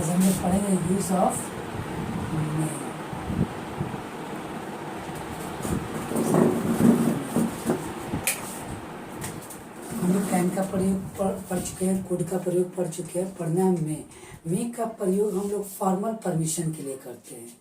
आज हम लोग पढ़ेंगे यूज ऑफ मे। हम लोग कैन का प्रयोग पढ़ चुके हैं, कुड का प्रयोग पढ़ चुके हैं, पढ़ना है मे का प्रयोग हम लोग फॉर्मल परमिशन के लिए करते हैं।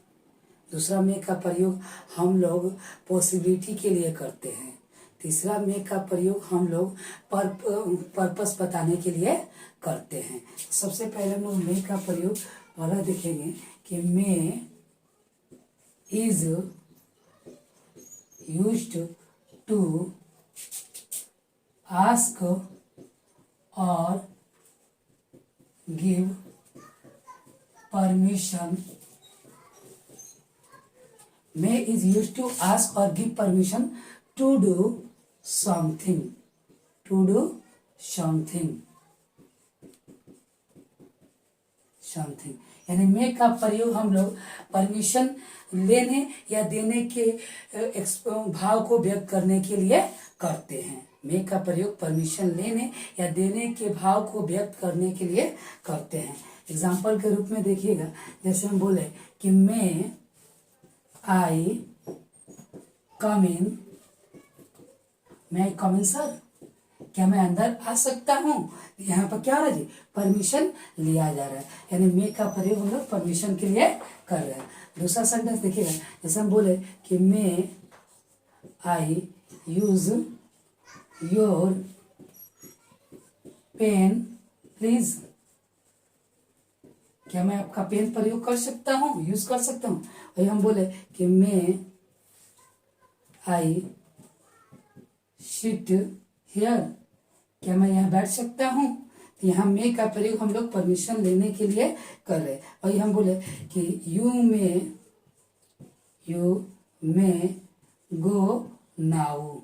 दूसरा मे का प्रयोग हम लोग पॉसिबिलिटी के लिए करते हैं। तीसरा मे का प्रयोग हम लोग पर्पस बताने के लिए करते हैं। सबसे पहले हम लोग मे का प्रयोग वाला देखेंगे कि may is used to ask और give permission. May is used to ask or give permission to do something. To do something. Something. यानी may का प्रयोग हम लोग परमिशन लेने या देने के भाव को व्यक्त करने के लिए करते हैं। मे का प्रयोग परमिशन लेने या देने के भाव को व्यक्त करने के लिए करते हैं। एग्जाम्पल के रूप में देखिएगा, जैसे हम बोले कि मैं आई कम इन, मैं कम इन सर, क्या मैं अंदर आ सकता हूँ। यहाँ पर क्या हो रहा है जी, परमिशन लिया जा रहा है, यानी मे का प्रयोग हम लोग परमिशन के लिए कर रहे हैं। दूसरा सेंटेंस देखिएगा, जैसे हम बोले कि मे आई यूज योर पेन प्लीज, क्या मैं आपका पेन प्रयोग कर सकता हूँ, यूज कर सकता हूँ। वही हम बोले कि मैं आई सिट हियर, क्या मैं यहाँ बैठ सकता हूँ। तो यहाँ मे का प्रयोग हम लोग परमिशन लेने के लिए कर रहे हैं। वही हम बोले कि यू मे गो नाउ,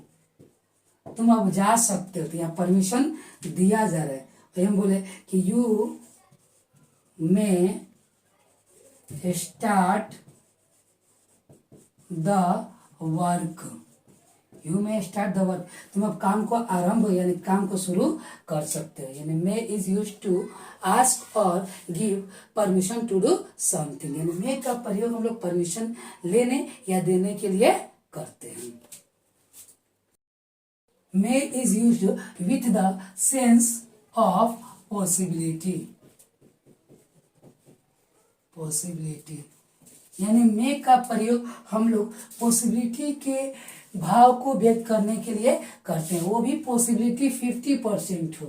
तुम अब जा सकते हो। तो यहाँ परमिशन दिया जा रहा है। वही हम बोले कि you may start the work, you may start the work, तुम अब काम को आरंभ यानी काम को शुरू कर सकते हो। यानी may is used to ask और give permission to do something, यानी मे का प्रयोग हम लोग परमिशन लेने या देने के लिए करते हैं। May is use with the sense of possibility, possibility यानी मे का प्रयोग हम लोग पॉसिबिलिटी के भाव को व्यक्त करने के लिए करते हैं। वो भी पॉसिबिलिटी 50% हो,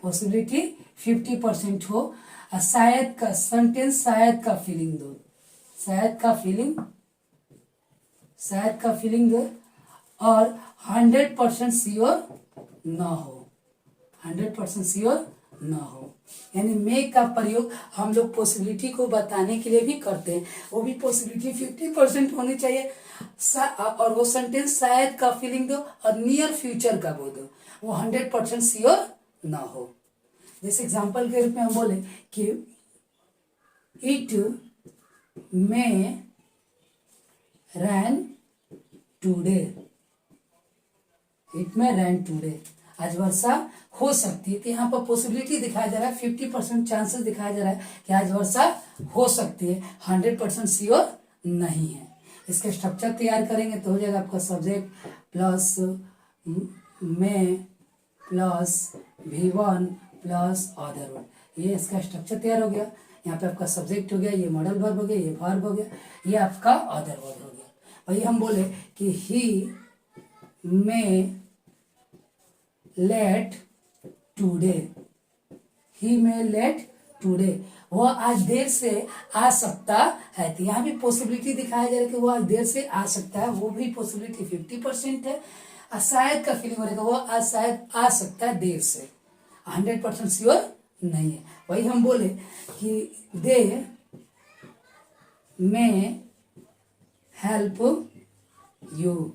पॉसिबिलिटी 50% हो। शायद का सेंटेंस, शायद का फीलिंग दो, शायद का फीलिंग दो, और 100% श्योर ना हो, 100% श्योर ना हो। यानी मे का प्रयोग हम लोग पॉसिबिलिटी को बताने के लिए भी करते हैं। वो भी पॉसिबिलिटी 50% होनी चाहिए, और वो सेंटेंस शायद का फीलिंग दो और नियर फ्यूचर का बोल दो, वो 100% श्योर ना हो। जैसे एग्जांपल के रूप में हम बोले कि it may rain today, it may rain today, आज वर्षा हो सकती है। तो यहाँ पर पॉसिबिलिटी दिखाया जा रहा है, 50% चांसेस दिखाया जा रहा है कि आज वर्षा हो सकती है, 100% श्योर नहीं है। इसके स्ट्रक्चर तैयार करेंगे तो हो जाएगा आपका subject plus may plus V1 plus other word, ये इसका स्ट्रक्चर तैयार हो गया। यहाँ पे आपका सब्जेक्ट हो गया, ये मॉडल वर्ब हो गया, ये वर्ब हो गया, ये आपका अदर वर्ड हो गया। वही हम बोले कि ही मे लेट टूडे, ही मे लेट टूडे, वह आज देर से आ सकता है। तो यहाँ भी पॉसिबिलिटी दिखाया जा रहा है कि वह आज देर से आ सकता है, वो भी पॉसिबिलिटी 50% है। शायद का फीलिंग हो रहा है, वो आज शायद आ सकता है देर से, 100% श्योर नहीं है। वही हम बोले कि दे मे हेल्प यू,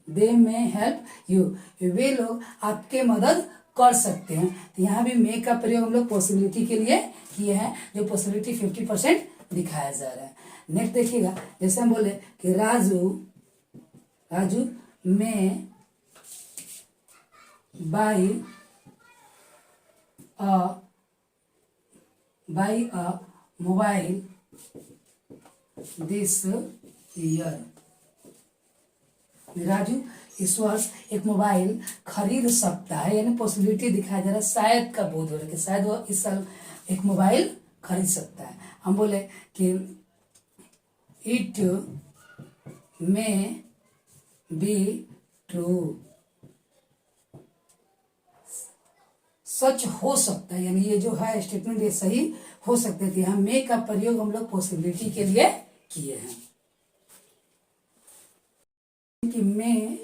दे में हेल्प यू, वे लोग आपके मदद कर सकते हैं। तो यहाँ भी मे का प्रयोग हम लोग पॉसिबिलिटी के लिए किए हैं, जो पॉसिबिलिटी 50% दिखाया जा रहा है। नेक्स्ट देखिएगा, जैसे हम बोले कि राजू में by a by a mobile this year. Raju इस वर्ष एक मोबाइल खरीद सकता है, यानी पॉसिबिलिटी दिखाया जा रहा है, शायद का बोध हो रहा है कि शायद वो इस साल एक मोबाइल खरीद सकता है। हम बोले कि इट मे बी ट्रू, सच हो सकता है, यानी ये जो है स्टेटमेंट ये सही हो सकते थे। हम मे का प्रयोग हम लोग पॉसिबिलिटी के लिए किए हैं कि may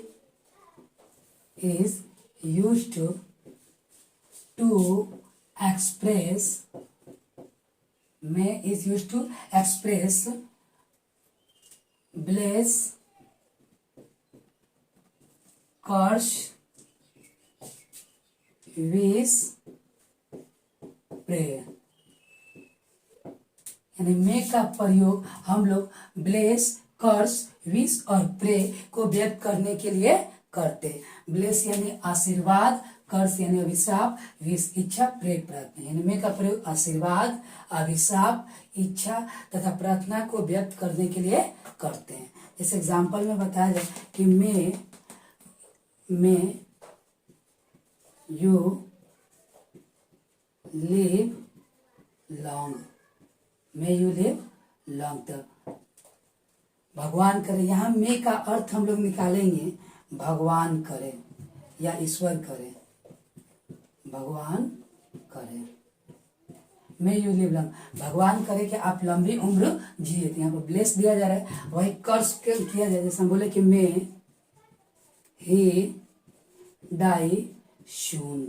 is used to express, may is used to express bless, curse, wish, pray. यानी मे का प्रयोग हम लोग ब्लेस, कर्स, विश और प्रे को व्यक्त करने के लिए करते। ब्लेस यानी आशीर्वाद, कर्स यानी अभिशाप, विश इच्छा, प्रे प्रार्थना। यानी मे का प्रयोग आशीर्वाद, अभिशाप, इच्छा तथा प्रार्थना को व्यक्त करने के लिए करते हैं। जैसे एग्जाम्पल में बताया जाए कि may you live long, may you live long तक। भगवान करे, यहाँ मे का अर्थ हम लोग निकालेंगे भगवान करे या ईश्वर करे, भगवान करे। मे यू लिव लॉन्ग, भगवान करे कि आप लंबी उम्र जिए। यहाँ पर ब्लेस दिया जा रहा है, वही कर्स किया जाए। जैसे हम बोले कि मे ही डाई सून,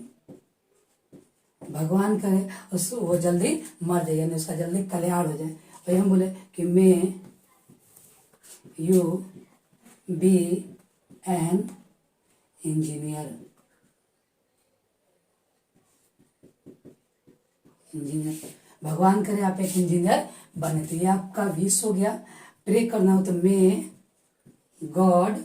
भगवान करे उसको वो जल्दी मर जाए, यानी उसका जल्दी कल्याण हो जाए। वही हम बोले कि may you be an engineer, engineer भगवान करे आप एक इंजीनियर बने। तो ये आपका विश हो गया। प्रे करना हो तो मे गॉड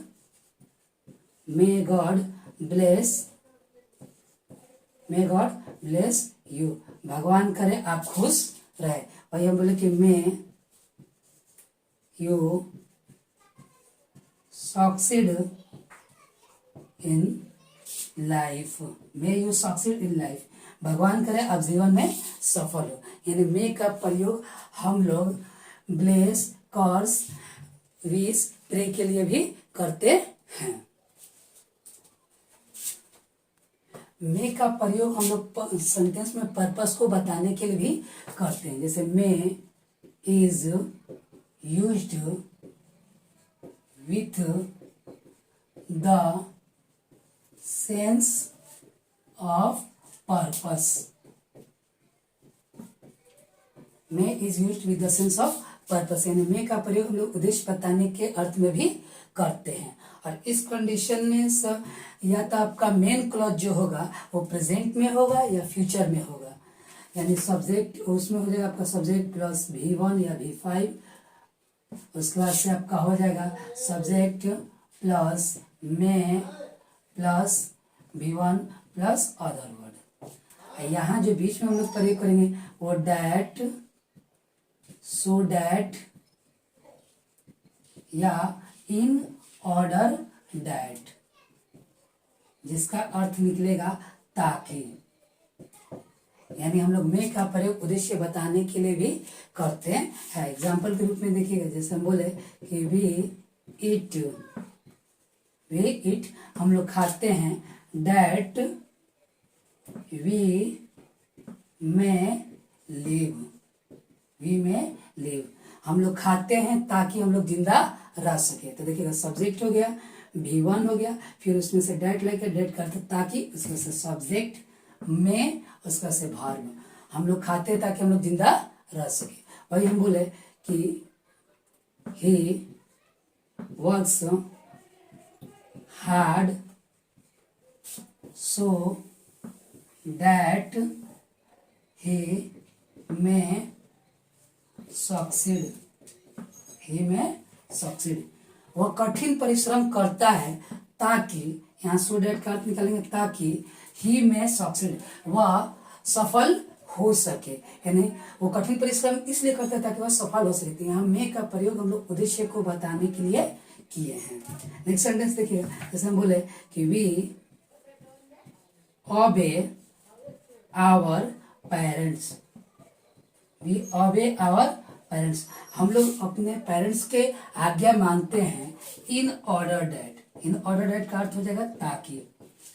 ब्लेस यू, भगवान करे आप खुश रहे। वही हम बोले कि may you succeed in life, may you succeed in life, भगवान करे आप जीवन में सफल हो। यानी मे का प्रयोग हम लोग ब्लेस, कर्स, विश, प्रे के लिए भी करते हैं। मे का प्रयोग हम लोग सेंटेंस में पर्पस को बताने के लिए भी करते हैं। जैसे may is used with the sense of purpose, may is used with the sense of purpose, यानी मे का प्रयोग हम लोग उद्देश्य बताने के अर्थ में भी करते हैं। और इस कंडीशन में या तो आपका मेन क्लॉज जो होगा वो प्रेजेंट में होगा या फ्यूचर में होगा। यानी सब्जेक्ट उसमें हो जाएगा आपका सब्जेक्ट प्लस V1 या V5, उसके बाद से आपका हो जाएगा subject plus may plus V1 plus other word. यहाँ जो बीच में हम लोग प्रयोग करेंगे वो डैट, सो डैट या इन ऑर्डर डैट, जिसका अर्थ निकलेगा ताकि। यानी हम लोग मे का प्रयोग उद्देश्य बताने के लिए भी करते हैं। एग्जाम्पल के रूप में देखिएगा, जैसे हम बोले कि वी इट हम लोग खाते हैं, डैट वी में लिव हम लोग खाते हैं ताकि हम लोग जिंदा रह सके। तो देखिएगा सब्जेक्ट हो गया, V1 हो गया, फिर उसमें से डैट लेकर डेट करते ताकि, उसमें से सब्जेक्ट में, उसका से वर्ब। हम लोग खाते हैं ताकि हम लोग जिंदा रह सके। वही हम बोले कि he works hard so that he में सक्सीड, वह कठिन परिश्रम करता है ताकि, यहाँ सो डैट का अर्थ निकालेंगे ताकि ही में सक्सीड, वह सफल हो सके, यानी वो कठिन परिश्रम इसलिए करते हैं ताकि वह सफल हो सके। यहाँ मे का प्रयोग हम लोग उद्देश्य को बताने के लिए किए हैं। नेक्स्ट सेंटेंस देखिए, जैसे हम बोले कि we obey our parents, we obey our parents, हम लोग अपने पेरेंट्स के आज्ञा मानते हैं। In order that, in order that का अर्थ हो जाएगा ताकि,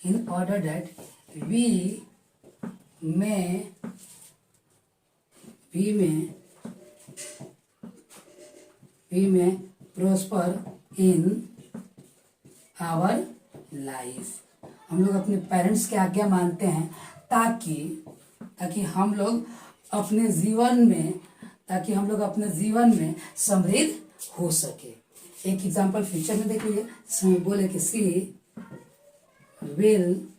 in order that we may prosper in our life, हम लोग अपने पेरेंट्स की आज्ञा मानते हैं ताकि हम लोग अपने जीवन में समृद्ध हो सके। एक एग्जांपल फ्यूचर में देख लीजिए, जिसमें बोले कि सी विल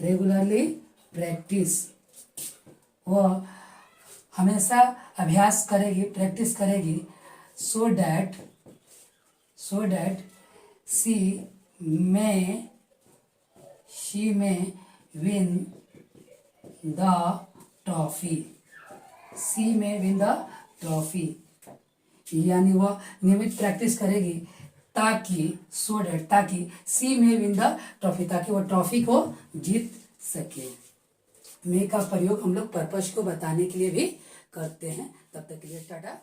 रेगुलरली प्रैक्टिस, वो हमेशा अभ्यास करेगी, प्रैक्टिस करेगी, सो डैट शी में विन द ट्रॉफी, सी में विन द ट्रॉफी, यानी वह नियमित प्रैक्टिस करेगी ताकि ताकि सी में विन द ट्रॉफी, ताकि वह ट्रॉफी को जीत सके। मे का प्रयोग हम लोग पर्पस को बताने के लिए भी करते हैं। तब तक के लिए टाटा।